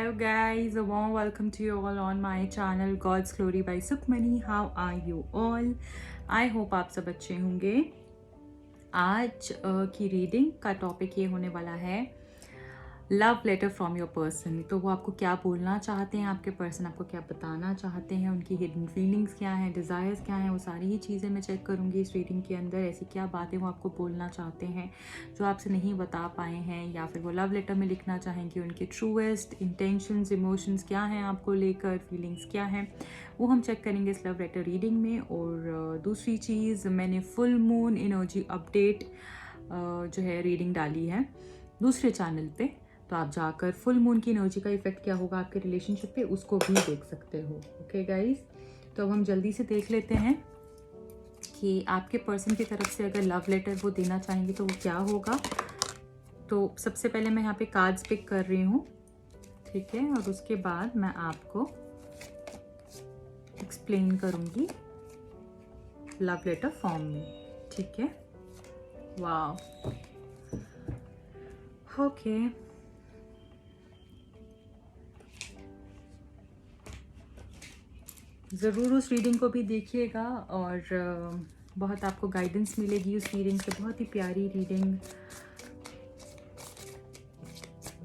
Hello guys, a warm welcome to you all on my channel God's Glory by Sukhmani. How are you all? I hope आप सब अच्छे होंगे। आज की reading का topic ये होने वाला है love letter from your person. तो वो आपको क्या बोलना चाहते हैं, आपके पर्सन आपको क्या बताना चाहते हैं, उनकी हिडन फीलिंग्स क्या हैं, डिज़ायर्स क्या हैं, वो सारी ही चीज़ें मैं चेक करूँगी इस रीडिंग के अंदर। ऐसी क्या बातें वो आपको बोलना चाहते हैं जो आपसे नहीं बता पाए हैं, या फिर वो लव लेटर में लिखना चाहेंगे। उनके ट्रूएस्ट इंटेंशंस, इमोशंस क्या हैं आपको लेकर, फीलिंग्स क्या हैं, वो हम चेक करेंगे इस लव लेटर रीडिंग में। और दूसरी चीज़, मैंने फुल मून एनर्जी अपडेट जो है रीडिंग डाली है दूसरे चैनल पे, तो आप जाकर फुल मून की एनर्जी का इफेक्ट क्या होगा आपके रिलेशनशिप पे उसको भी देख सकते हो। ओके गाइस, तो अब हम जल्दी से देख लेते हैं कि आपके पर्सन की तरफ से अगर लव लेटर वो देना चाहेंगे तो वो क्या होगा। तो सबसे पहले मैं यहाँ पे कार्ड्स पिक कर रही हूँ, ठीक है, और उसके बाद मैं आपको एक्सप्लेन करूँगी लव लेटर फॉर्म में, ठीक है। वाह, ओके। ज़रूर उस रीडिंग को भी देखिएगा और बहुत आपको गाइडेंस मिलेगी उस रीडिंग से। बहुत ही प्यारी रीडिंग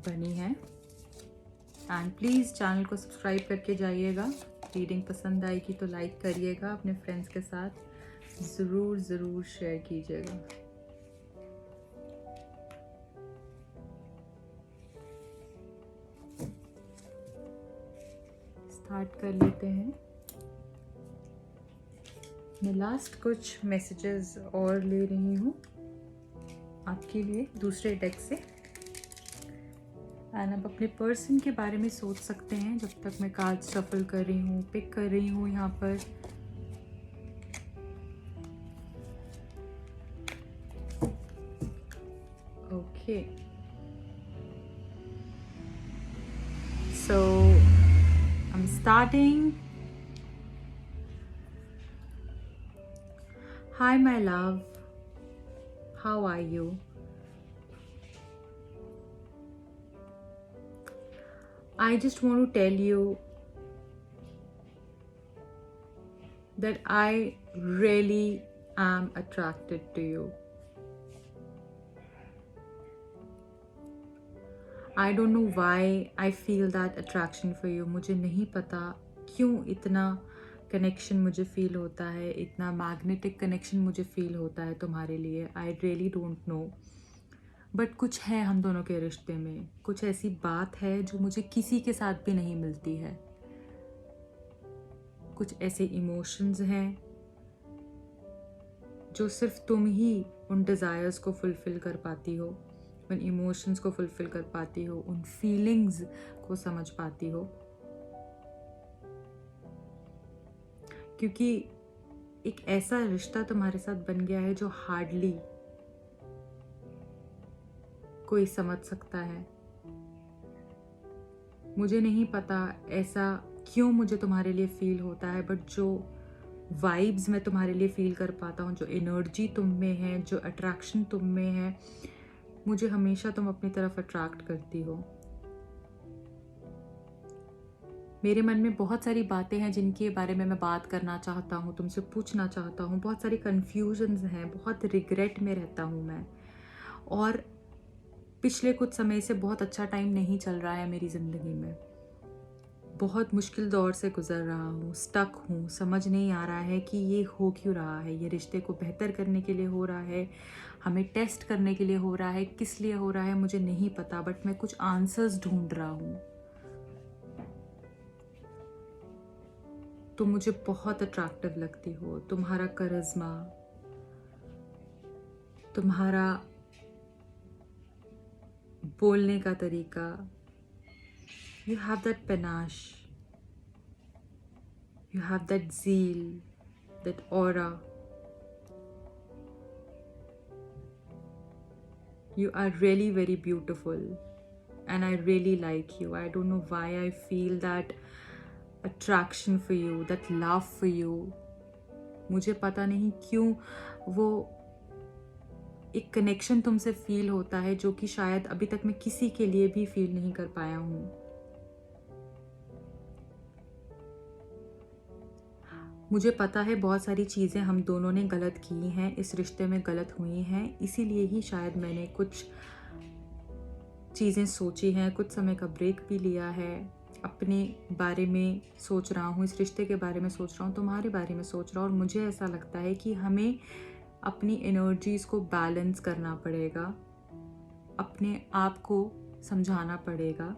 बनी है। एंड प्लीज़ चैनल को सब्सक्राइब करके जाइएगा। रीडिंग पसंद आएगी तो लाइक करिएगा, अपने फ्रेंड्स के साथ ज़रूर ज़रूर शेयर कीजिएगा। स्टार्ट कर लेते हैं। मैं लास्ट कुछ मैसेजेस और ले रही हूँ आपके लिए दूसरे डेक से। एंड अब अपने पर्सन के बारे में सोच सकते हैं जब तक मैं कार्ड शफल कर रही हूँ, पिक कर रही हूँ यहाँ पर। Okay, so I am starting. Hi my love, how are you? I just want to tell you that I really am attracted to you. I don't know why I feel that attraction for you. मुझे नहीं पता क्यों इतना connection मुझे feel होता है, इतना magnetic connection मुझे फील होता है तुम्हारे लिए। I really don't know, but कुछ है हम दोनों के रिश्ते में, कुछ ऐसी बात है जो मुझे किसी के साथ भी नहीं मिलती है। कुछ ऐसे इमोशंस हैं जो सिर्फ तुम ही उन डिज़ायर्स को फुलफ़िल कर पाती हो, उन इमोशंस को फुलफ़िल कर पाती हो, उन फीलिंग्स को समझ पाती हो। क्योंकि एक ऐसा रिश्ता तुम्हारे साथ बन गया है जो हार्डली कोई समझ सकता है। मुझे नहीं पता ऐसा क्यों मुझे तुम्हारे लिए फील होता है, बट जो वाइब्स मैं तुम्हारे लिए फील कर पाता हूँ, जो एनर्जी तुम में है, जो अट्रैक्शन तुम में है, मुझे हमेशा तुम अपनी तरफ अट्रैक्ट करती हो। मेरे मन में बहुत सारी बातें हैं जिनके बारे में मैं बात करना चाहता हूँ, तुमसे पूछना चाहता हूँ। बहुत सारी कन्फ्यूजन्स हैं, बहुत रिग्रेट में रहता हूँ मैं। और पिछले कुछ समय से बहुत अच्छा टाइम नहीं चल रहा है मेरी ज़िंदगी में। बहुत मुश्किल दौर से गुज़र रहा हूँ, स्टक हूँ, समझ नहीं आ रहा है कि ये हो क्यों रहा है। ये रिश्ते को बेहतर करने के लिए हो रहा है, हमें टेस्ट करने के लिए हो रहा है, किस लिए हो रहा है मुझे नहीं पता, बट मैं कुछ आंसर्स ढूंढ रहा हूँ। तुम मुझे बहुत अट्रैक्टिव लगती हो। तुम्हारा करिश्मा, तुम्हारा बोलने का तरीका, you have that panache, you have that zeal, that aura. You are really very beautiful and I really like you. I don't know why I feel that attraction for you, that love for you. मुझे पता नहीं क्यों वो एक connection तुमसे feel होता है जो कि शायद अभी तक मैं किसी के लिए भी फील नहीं कर पाया हूँ। मुझे पता है बहुत सारी चीज़ें हम दोनों ने गलत की हैं, इस रिश्ते में गलत हुई हैं, इसीलिए ही शायद मैंने कुछ चीज़ें सोची हैं, कुछ समय का ब्रेक भी लिया है, अपने बारे में सोच रहा हूँ, इस रिश्ते के बारे में सोच रहा हूँ, तुम्हारे बारे में सोच रहा हूँ। और मुझे ऐसा लगता है कि हमें अपनी एनर्जीज़ को बैलेंस करना पड़ेगा, अपने आप को समझाना पड़ेगा,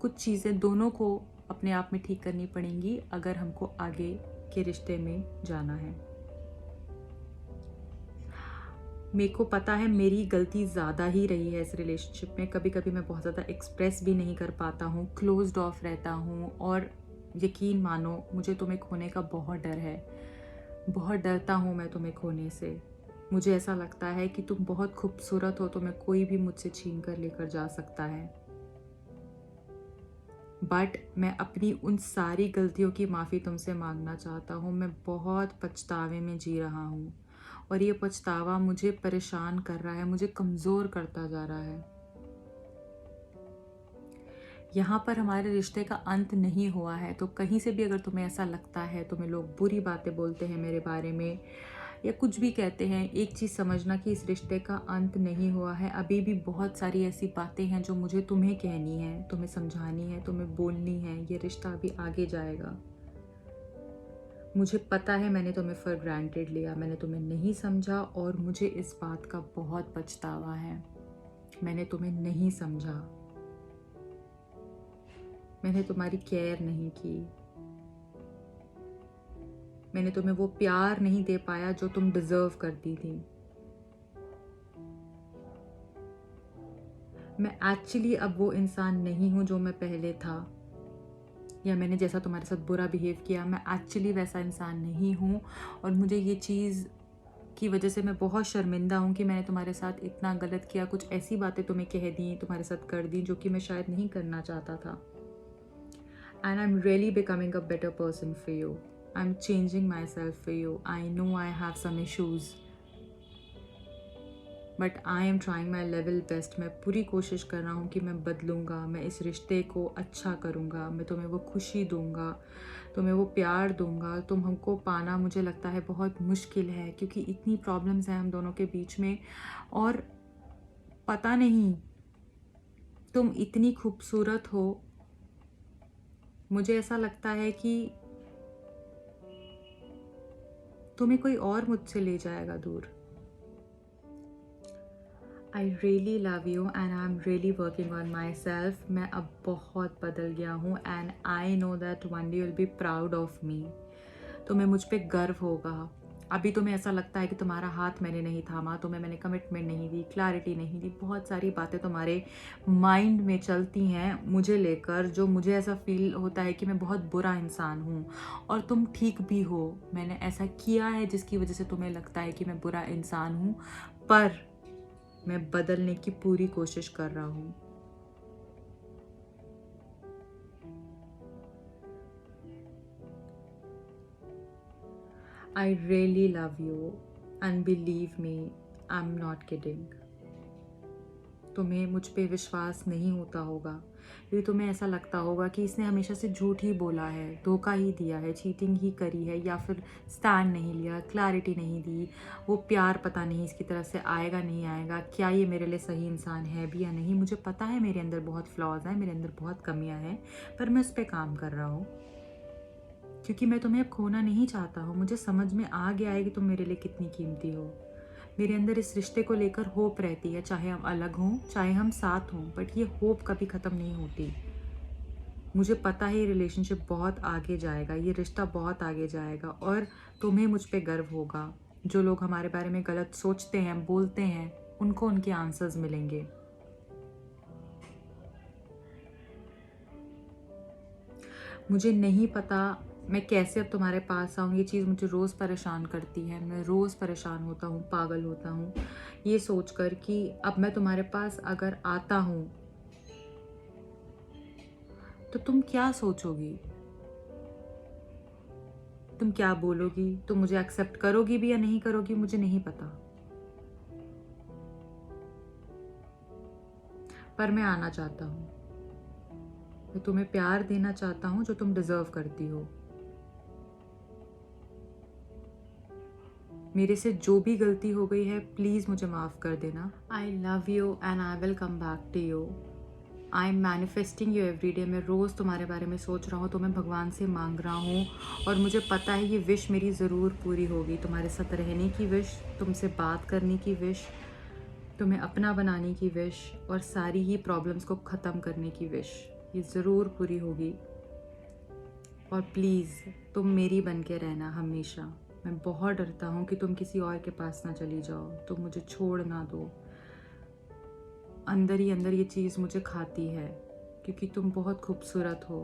कुछ चीज़ें दोनों को अपने आप में ठीक करनी पड़ेंगी अगर हमको आगे के रिश्ते में जाना है। मेरे को पता है मेरी गलती ज़्यादा ही रही है इस रिलेशनशिप में। कभी कभी मैं बहुत ज़्यादा एक्सप्रेस भी नहीं कर पाता हूँ, क्लोज्ड ऑफ रहता हूँ। और यकीन मानो मुझे तुम्हें खोने का बहुत डर है, बहुत डरता हूँ मैं तुम्हें खोने से। मुझे ऐसा लगता है कि तुम बहुत खूबसूरत हो, तुम्हें कोई भी मुझसे छीन कर लेकर जा सकता है। बट मैं अपनी उन सारी गलतियों की माफ़ी तुमसे मांगना चाहता हूँ। मैं बहुत पछतावे में जी रहा हूँ और ये पछतावा मुझे परेशान कर रहा है, मुझे कमज़ोर करता जा रहा है। यहाँ पर हमारे रिश्ते का अंत नहीं हुआ है, तो कहीं से भी अगर तुम्हें ऐसा लगता है, तुम्हें लोग बुरी बातें बोलते हैं मेरे बारे में या कुछ भी कहते हैं, एक चीज़ समझना कि इस रिश्ते का अंत नहीं हुआ है। अभी भी बहुत सारी ऐसी बातें हैं जो मुझे तुम्हें कहनी है, तुम्हें समझानी है, तुम्हें बोलनी है। ये रिश्ता अभी आगे जाएगा। मुझे पता है मैंने तुम्हें फॉर ग्रांटेड लिया, मैंने तुम्हें नहीं समझा और मुझे इस बात का बहुत पछतावा है। मैंने तुम्हें नहीं समझा, मैंने तुम्हारी केयर नहीं की, मैंने तुम्हें वो प्यार नहीं दे पाया जो तुम डिजर्व करती थी। मैं एक्चुअली अब वो इंसान नहीं हूँ जो मैं पहले था, या मैंने जैसा तुम्हारे साथ बुरा बिहेव किया, मैं एक्चुअली वैसा इंसान नहीं हूँ। और मुझे ये चीज़ की वजह से मैं बहुत शर्मिंदा हूँ कि मैंने तुम्हारे साथ इतना गलत किया, कुछ ऐसी बातें तुम्हें कह दी, तुम्हारे साथ कर दी जो कि मैं शायद नहीं करना चाहता था। And I'm really becoming a better person for you. I'm changing myself for you. I know I have some issues. But I am trying my level best. मैं पूरी कोशिश कर रहा हूँ कि मैं बदलूँगा, मैं इस रिश्ते को अच्छा करूँगा, मैं तुम्हें वो खुशी दूँगा, तुम्हें वो प्यार दूँगा। तुम हमको पाना मुझे लगता है बहुत मुश्किल है क्योंकि इतनी प्रॉब्लम्स हैं हम दोनों के बीच में। और पता नहीं, तुम इतनी खूबसूरत हो, मुझे ऐसा लगता है कि तुम्हें कोई और मुझसे ले जाएगा दूर। I really love you and I am really working on my self. मैं अब बहुत बदल गया हूँ and I know that one day will be proud of me. तुम्हें मुझ पर गर्व होगा। अभी तुम्हें ऐसा लगता है कि तुम्हारा हाथ मैंने नहीं थामा, तुम्हें मैंने कमिटमेंट नहीं दी, क्लैरिटी नहीं दी, बहुत सारी बातें तुम्हारे माइंड में चलती हैं मुझे लेकर, जो मुझे ऐसा फील होता है कि मैं बहुत बुरा इंसान हूँ। और तुम ठीक भी हो, मैंने ऐसा किया है जिसकी वजह से तुम्हें लगता है कि मैं बुरा इंसान हूँ, पर मैं बदलने की पूरी कोशिश कर रहा हूँ। I really love you and believe me, I'm not kidding. तुम्हें मुझ पे विश्वास नहीं होता होगा क्योंकि तुम्हें ऐसा लगता होगा कि इसने हमेशा से झूठ ही बोला है, धोखा ही दिया है, चीटिंग ही करी है, या फिर स्टैंड नहीं लिया, क्लैरिटी नहीं दी, वो प्यार पता नहीं इसकी तरफ से आएगा नहीं आएगा, क्या ये मेरे लिए सही इंसान है भी या नहीं। मुझे पता है मेरे अंदर बहुत फ्लॉज हैं, मेरे अंदर बहुत कमियां हैं, पर मैं उस पर काम कर रहा हूँ क्योंकि मैं तुम्हें अब खोना नहीं चाहता हूँ। मुझे समझ में आ गया है कि तुम मेरे लिए कितनी कीमती हो। मेरे अंदर इस रिश्ते को लेकर होप रहती है, चाहे हम अलग हों चाहे हम साथ हों, बट ये होप कभी ख़त्म नहीं होती। मुझे पता है ये रिलेशनशिप बहुत आगे जाएगा, ये रिश्ता बहुत आगे जाएगा और तुम्हें मुझ पे गर्व होगा। जो लोग हमारे बारे में गलत सोचते हैं, बोलते हैं, उनको उनके आंसर्स मिलेंगे। मुझे नहीं पता मैं कैसे अब तुम्हारे पास आऊँ, ये चीज़ मुझे रोज़ परेशान करती है। मैं रोज़ परेशान होता हूँ, पागल होता हूँ ये सोचकर कि अब मैं तुम्हारे पास अगर आता हूँ तो तुम क्या सोचोगी, तुम क्या बोलोगी, तुम मुझे एक्सेप्ट करोगी भी या नहीं करोगी, मुझे नहीं पता। पर मैं आना चाहता हूँ, मैं तुम्हें प्यार देना चाहता हूँ जो तुम डिज़र्व करती हो। मेरे से जो भी गलती हो गई है प्लीज़ मुझे माफ़ कर देना। I love you and I will come back to you. I am manifesting you every day. मैं रोज़ तुम्हारे बारे में सोच रहा हूँ, तो मैं भगवान से मांग रहा हूँ और मुझे पता है ये विश मेरी ज़रूर पूरी होगी। तुम्हारे साथ रहने की विश, तुमसे बात करने की विश, तुम्हें अपना बनाने की विश और सारी ही प्रॉब्लम्स को ख़त्म करने की विश, ये ज़रूर पूरी होगी। और प्लीज़ तुम मेरी बन के रहना हमेशा। मैं बहुत डरता हूँ कि तुम किसी और के पास ना चली जाओ, तुम मुझे छोड़ ना दो। अंदर ही अंदर ये चीज़ मुझे खाती है, क्योंकि तुम बहुत खूबसूरत हो,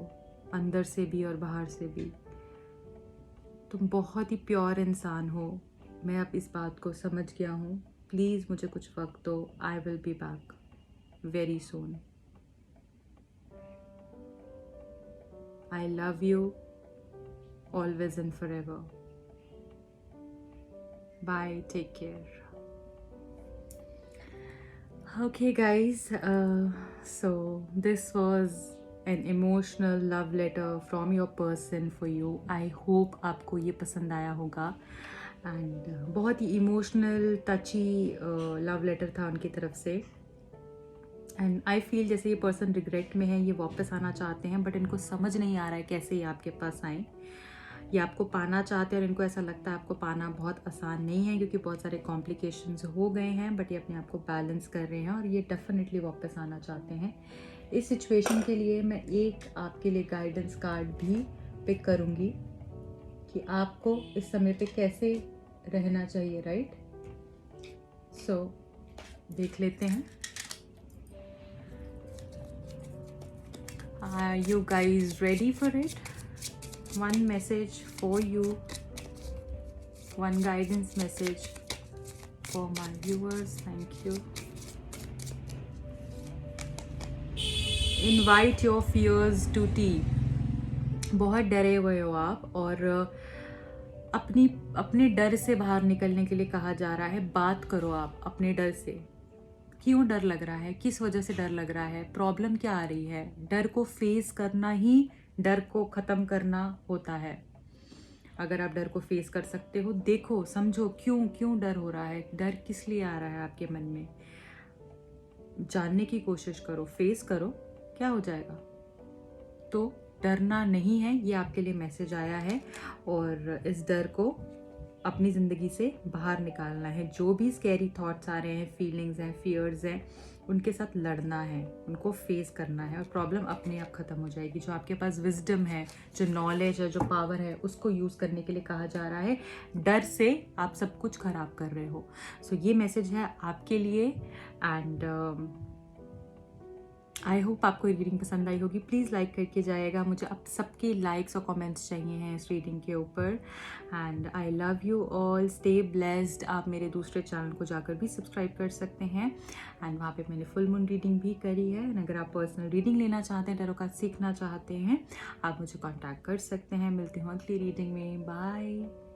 अंदर से भी और बाहर से भी। तुम बहुत ही प्योर इंसान हो। मैं अब इस बात को समझ गया हूँ। प्लीज़ मुझे कुछ वक्त दो। I will be back very soon. I love you always and forever. Bye. Take care. Okay, guys. So this was an emotional love letter from your person for you. I hope आपको ये पसंद आया होगा. And बहुत ही emotional, touchy love letter था उनकी तरफ से. एंड आई फील जैसे ये पर्सन रिग्रेट में है, ये वापस आना चाहते हैं, बट इनको समझ नहीं आ रहा है कैसे ये आपके पास आए। ये आपको पाना चाहते हैं और इनको ऐसा लगता है आपको पाना बहुत आसान नहीं है, क्योंकि बहुत सारे कॉम्प्लिकेशंस हो गए हैं, बट ये अपने आप को बैलेंस कर रहे हैं और ये डेफिनेटली वापस आना चाहते हैं। इस सिचुएशन के लिए मैं एक आपके लिए गाइडेंस कार्ड भी पिक करूँगी कि आपको इस समय पे कैसे रहना चाहिए, राइट? सो देख लेते हैं। Are you guys ready for it? One message for you, one guidance message for my viewers. Thank you. Invite your fears to tea. बहुत डरे हुए हो आप और अपने डर से बाहर निकलने के लिए कहा जा रहा है। बात करो आप अपने डर से। क्यों डर लग रहा है, किस वजह से डर लग रहा है, प्रॉब्लम क्या आ रही है। डर को फेस करना ही डर को ख़त्म करना होता है। अगर आप डर को फेस कर सकते हो, देखो समझो क्यों डर हो रहा है, डर किस लिए आ रहा है आपके मन में, जानने की कोशिश करो, फेस करो, क्या हो जाएगा। तो डरना नहीं है, ये आपके लिए मैसेज आया है और इस डर को अपनी ज़िंदगी से बाहर निकालना है। जो भी स्कैरी थॉट्स आ रहे हैं, फीलिंग्स हैं, फियर्स हैं, उनके साथ लड़ना है, उनको फेस करना है और प्रॉब्लम अपने आप ख़त्म हो जाएगी। जो आपके पास विजडम है, जो नॉलेज है, जो पावर है, उसको यूज़ करने के लिए कहा जा रहा है। डर से आप सब कुछ ख़राब कर रहे हो। सो ये मैसेज है आपके लिए एंड आई होप आपको ये रीडिंग पसंद आई होगी। प्लीज़ लाइक करके जाइएगा, मुझे अब सबके लाइक्स और कमेंट्स चाहिए हैं इस रीडिंग के ऊपर। And I love you all, stay blessed. आप मेरे दूसरे चैनल को जाकर भी सब्सक्राइब कर सकते हैं एंड वहाँ पे मैंने फुल मून रीडिंग भी करी है। एंड अगर आप पर्सनल रीडिंग लेना चाहते हैं, टैरो कार्ड सीखना चाहते हैं, आप मुझे कॉन्टैक्ट कर सकते हैं। मिलते हैं अगली रीडिंग में। बाय।